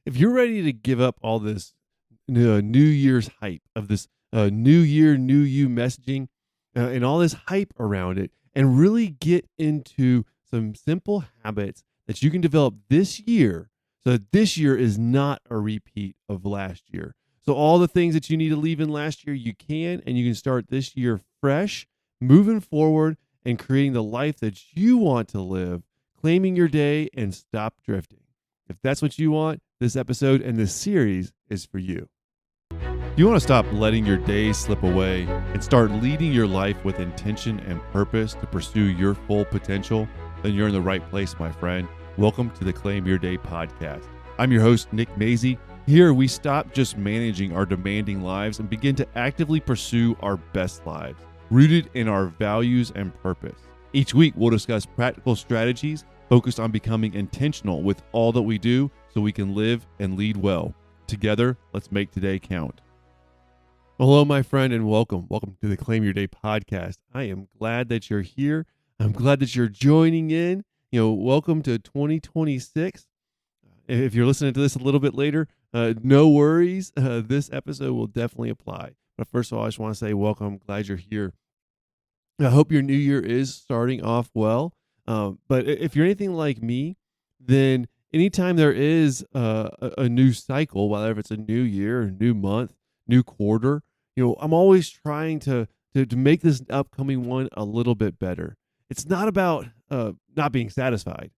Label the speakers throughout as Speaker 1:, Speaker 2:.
Speaker 1: If you're ready to give up all this New Year's hype of this New Year, New You messaging and all this hype around it, and really get into some simple habits that you can develop this year so that this year is not a repeat of last year. So, all the things that you need to leave in last year, you can, and you can start this year fresh, moving forward, and creating the life that you want to live, claiming your day, and stop drifting. If that's what you want, this episode and this series is for you. If you want to stop letting your days slip away and start leading your life with intention and purpose to pursue your full potential, then you're in the right place, my friend. Welcome to the Claim Your Day podcast. I'm your host, Nick Mazey. Here, we stop just managing our demanding lives and begin to actively pursue our best lives, rooted in our values and purpose. Each week, we'll discuss practical strategies focused on becoming intentional with all that we do so we can live and lead well. Together, let's make today count. Hello, my friend, and welcome. Welcome to the Claim Your Day podcast. I am glad that you're here. I'm glad that you're joining in. Welcome to 2026. If you're listening to this a little bit later, no worries. This episode will definitely apply. But first of all, I just want to say welcome. I'm glad you're here. I hope your new year is starting off well. But if you're anything like me, then anytime there is a new cycle, whether it's a new year, a new month, new quarter, I'm always trying to make this upcoming one a little bit better. It's not about not being satisfied.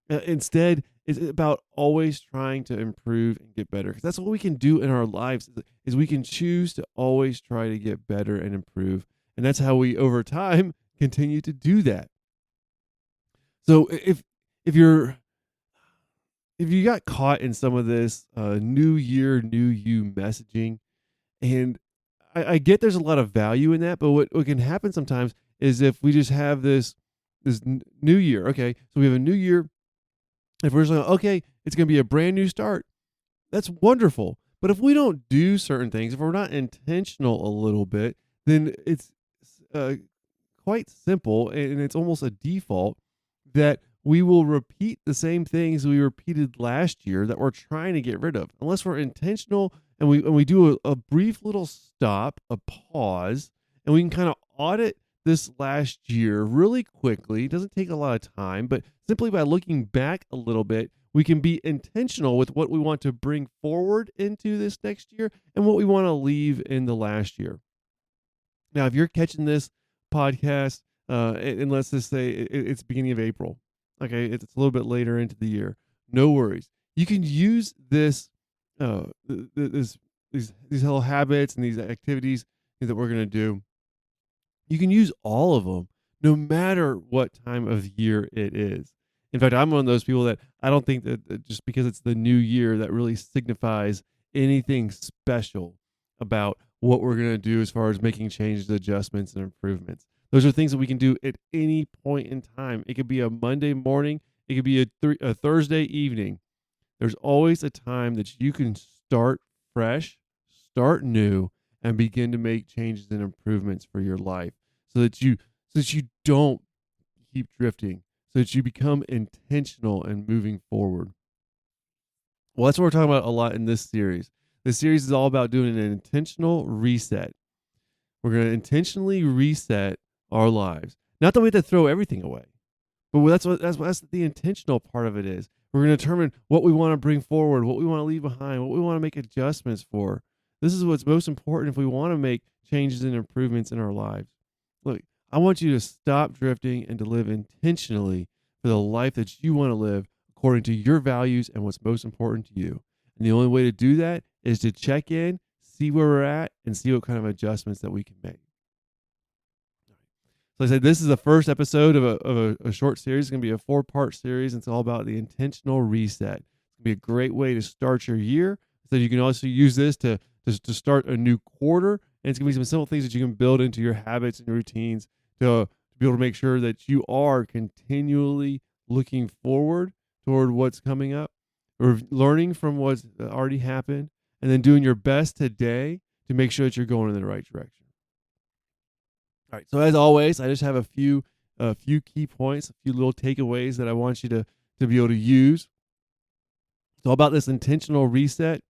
Speaker 1: Instead, it's about always trying to improve and get better. Because that's what we can do in our lives is we can choose to always try to get better and improve. And that's how we, over time, continue to do that. So if you got caught in some of this New Year, New You messaging, and I get there's a lot of value in that, but what can happen sometimes is if we just have this new year, okay, so we have a new year, if we're just like, okay, it's going to be a brand new start, that's wonderful. But if we don't do certain things, if we're not intentional a little bit, then it's quite simple, and it's almost a default that we will repeat the same things we repeated last year that we're trying to get rid of, unless we're intentional and we do a brief little stop, a pause, and we can kind of audit this last year really quickly. It doesn't take a lot of time, but simply by looking back a little bit, we can be intentional with what we want to bring forward into this next year and what we want to leave in the last year. Now, if you're catching this podcast, and let's just say it's beginning of April, okay, it's a little bit later into the year, no worries. You can use these little habits and these activities that we're going to do. You can use all of them, no matter what time of year it is. In fact, I'm one of those people that I don't think that just because it's the new year that really signifies anything special about what we're going to do as far as making changes, adjustments, and improvements. Those are things that we can do at any point in time. It could be a Monday morning. It could be a Thursday evening. There's always a time that you can start fresh, start new, and begin to make changes and improvements for your life so that you don't keep drifting, so that you become intentional and moving forward. Well, that's what we're talking about a lot in this series. This series is all about doing an intentional reset. We're going to intentionally reset our lives. Not that we have to throw everything away, but that's the intentional part of it is. We're going to determine what we want to bring forward, what we want to leave behind, what we want to make adjustments for. This is what's most important if we want to make changes and improvements in our lives. Look, I want you to stop drifting and to live intentionally for the life that you want to live according to your values and what's most important to you. And the only way to do that is to check in, see where we're at, and see what kind of adjustments that we can make. So I said this is the first episode of a short series. It's going to be a 4-part series. It's all about the intentional reset. It's going to be a great way to start your year. So you can also use this to start a new quarter. And it's going to be some simple things that you can build into your habits and your routines to be able to make sure that you are continually looking forward toward what's coming up, or learning from what's already happened, and then doing your best today to make sure that you're going in the right direction. All right. So as always, I just have a few key points, a few little takeaways that I want you to be able to use. It's all about this intentional reset,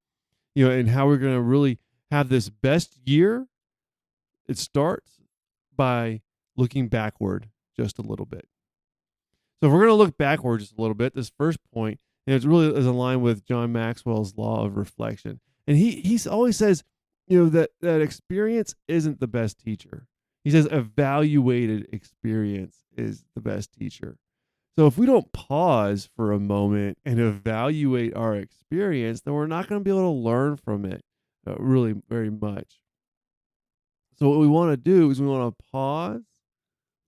Speaker 1: and how we're going to really have this best year. It starts by looking backward just a little bit. So if we're going to look backward just a little bit, this first point, and it really is in line with John Maxwell's law of reflection. And he always says, that experience isn't the best teacher. He says evaluated experience is the best teacher. So if we don't pause for a moment and evaluate our experience, then we're not going to be able to learn from it really very much. So what we want to do is we want to pause,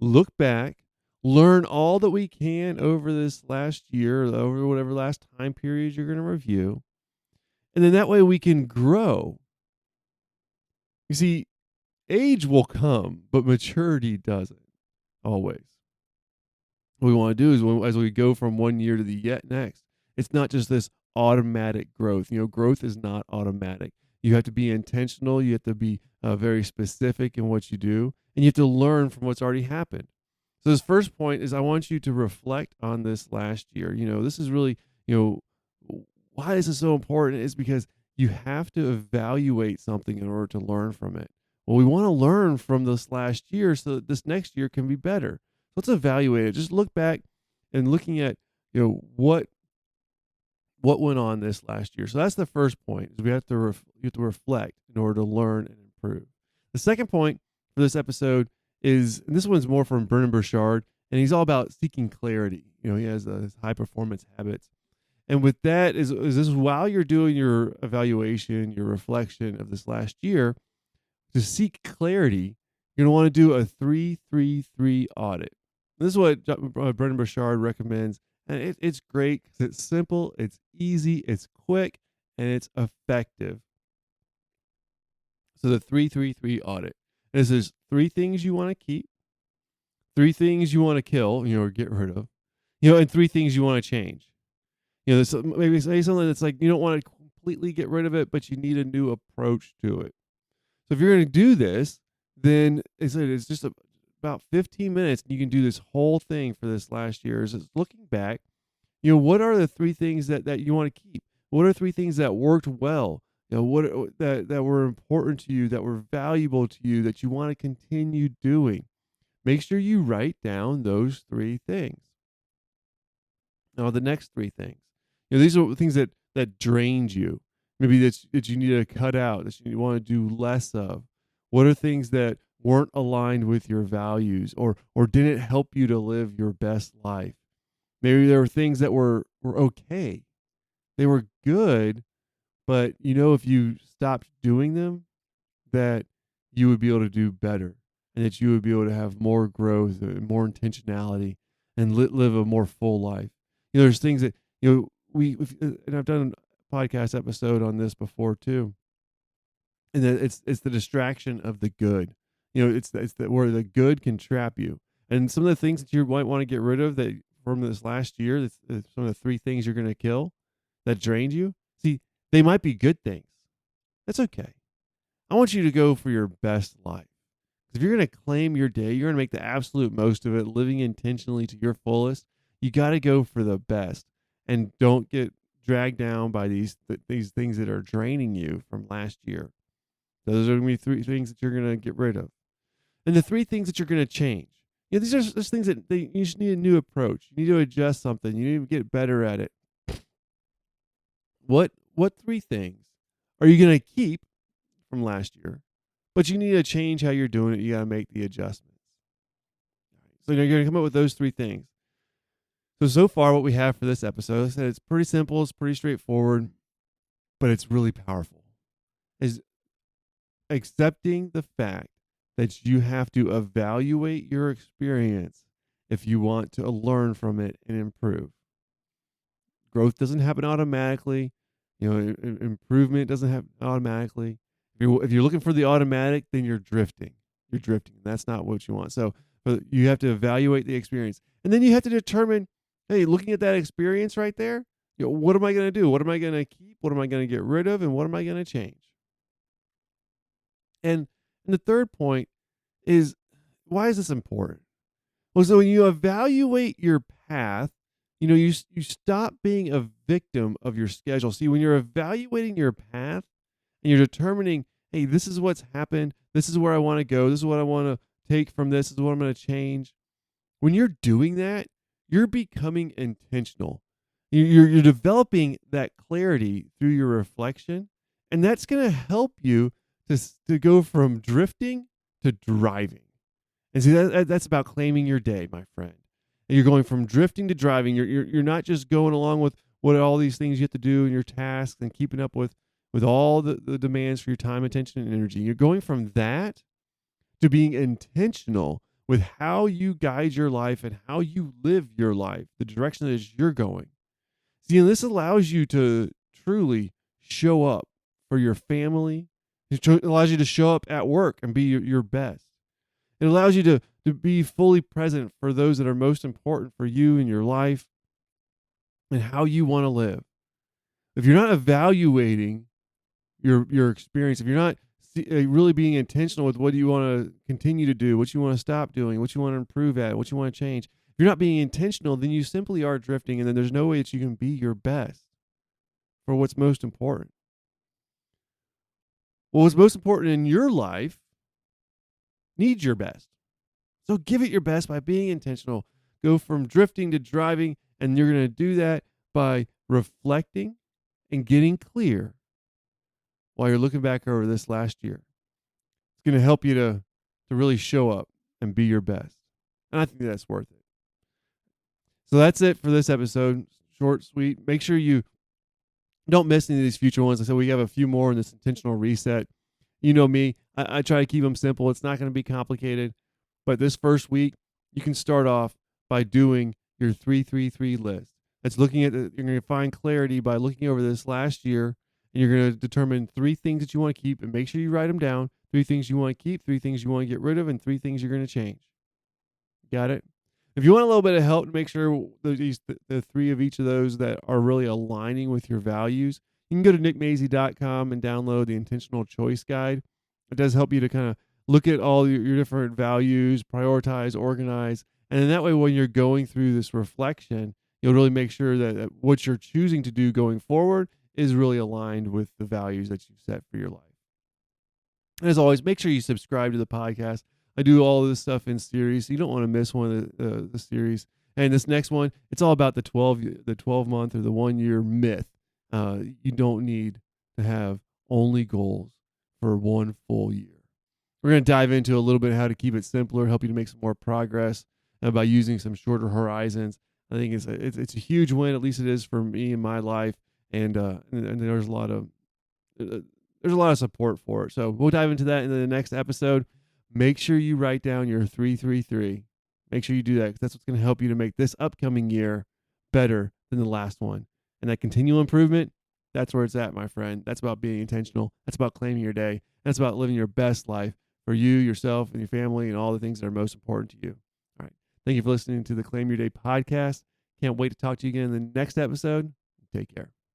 Speaker 1: look back, learn all that we can over this last year, over whatever last time period you're going to review. And then that way we can grow. You see, age will come, but maturity doesn't always. What we want to do is as we go from one year to the next, it's not just this automatic growth. Growth is not automatic. You have to be intentional. You have to be very specific in what you do, and you have to learn from what's already happened. So this first point is I want you to reflect on this last year. This is really, why this is so important is because you have to evaluate something in order to learn from it. Well, we want to learn from this last year so that this next year can be better. Let's evaluate it. Just look back and looking at, what went on this last year. So that's the first point. Is you have to reflect in order to learn and improve. The second point for this episode is, and this one's more from Brendon Burchard, and he's all about seeking clarity. He has his high performance habits. And with that is this while you're doing your evaluation, your reflection of this last year, to seek clarity, you're going to want to do a 3-3-3 audit. This is what Brendon Burchard recommends, and it's great because it's simple, it's easy, it's quick, and it's effective. So the 3-3-3 audit. This is 3 things you want to keep, 3 things you want to kill, or get rid of, and 3 things you want to change. This maybe say something that's like you don't want to completely get rid of it, but you need a new approach to it. So if you're going to do this, then it's just about 15 minutes, and you can do this whole thing for this last year. Is looking back, what are the 3 things that you want to keep? What are 3 things that worked well? What that were important to you, that were valuable to you, that you want to continue doing. Make sure you write down those 3 things. Now, the next 3 things. These are things that drained you. Maybe that you need to cut out, that you want to do less of. What are things that weren't aligned with your values or didn't help you to live your best life? Maybe there were things that were okay. They were good, but if you stopped doing them, that you would be able to do better, and that you would be able to have more growth and more intentionality and live a more full life. There's things that, and I've done a podcast episode on this before too. And that it's the distraction of the good. It's where the good can trap you. And some of the things that you might want to get rid of that from this last year, that's some of the 3 things you're going to kill that drained you. See, they might be good things. That's okay. I want you to go for your best life. If you're going to claim your day, you're going to make the absolute most of it, living intentionally to your fullest. You got to go for the best, and don't get dragged down by these things that are draining you from last year. Those are going to be 3 things that you're going to get rid of. And the 3 things that you're going to change. These are just things that you just need a new approach. You need to adjust something. You need to get better at it. What 3 things are you going to keep from last year, but you need to change how you're doing it? You got to make the adjustments. So you're going to come up with those 3 things. So far what we have for this episode, like I said, it's pretty simple. It's pretty straightforward, but it's really powerful. Is accepting the fact that you have to evaluate your experience if you want to learn from it and improve. Growth doesn't happen automatically. Improvement doesn't happen automatically. If you're looking for the automatic, then you're drifting. You're drifting. That's not what you want. So you have to evaluate the experience. And then you have to determine, hey, looking at that experience right there, what am I going to do? What am I going to keep? What am I going to get rid of? And what am I going to change? And the third point is, why is this important? Well, so when you evaluate your path, You stop being a victim of your schedule. See, when you're evaluating your path and you're determining, hey, this is what's happened, this is where I want to go, this is what I want to take from this is what I'm going to change. When you're doing that, you're becoming intentional. You're developing that clarity through your reflection, and that's going to help you to go from drifting to driving. And see, that's about claiming your day, my friend. And you're going from drifting to driving. You're not just going along with what all these things you have to do and your tasks and keeping up with all the demands for your time, attention, and energy. You're going from that to being intentional with how you guide your life and how you live your life, the direction that you're going. See, and this allows you to truly show up for your family. It allows you to show up at work and be your best. It allows you to be fully present for those that are most important for you in your life and how you want to live. If you're not evaluating your experience, if you're not really being intentional with what you want to continue to do, what you want to stop doing, what you want to improve at, what you want to change, if you're not being intentional, then you simply are drifting, and then there's no way that you can be your best for what's most important. Well, what's most important in your life needs your best. So give it your best by being intentional. Go from drifting to driving, and you're going to do that by reflecting and getting clear while you're looking back over this last year. It's going to help you to really show up and be your best. And I think that's worth it. So that's it for this episode. Short, sweet. Make sure you don't miss any of these future ones. I said we have a few more in this intentional reset. You know me. I try to keep them simple. It's not going to be complicated. But this first week, you can start off by doing your 3-3-3 list. That's looking at you're going to find clarity by looking over this last year, and you're going to determine 3 things that you want to keep, and make sure you write them down. 3 things you want to keep, 3 things you want to get rid of, and 3 things you're going to change. Got it? If you want a little bit of help to make sure the 3 of each of those that are really aligning with your values, you can go to nickmazy.com and download the Intentional Choice Guide. It does help you to kind of look at all your different values, prioritize, organize, and then that way when you're going through this reflection, you'll really make sure that what you're choosing to do going forward is really aligned with the values that you've set for your life. And as always, make sure you subscribe to the podcast. I do all of this stuff in series, so you don't want to miss one of the series. And this next one, it's all about the 12-month or the 1-year myth. You don't need to have only goals for 1 full year. We're going to dive into a little bit how to keep it simpler, help you to make some more progress by using some shorter horizons. I think it's a huge win, at least it is for me in my life, and there's a lot of support for it. So we'll dive into that in the next episode. Make sure you write down your 3-3-3. Make sure you do that, because that's what's going to help you to make this upcoming year better than the last one. And that continual improvement, that's where it's at, my friend. That's about being intentional. That's about claiming your day. That's about living your best life for you, yourself, and your family, and all the things that are most important to you. All right. Thank you for listening to the Claim Your Day podcast. Can't wait to talk to you again in the next episode. Take care.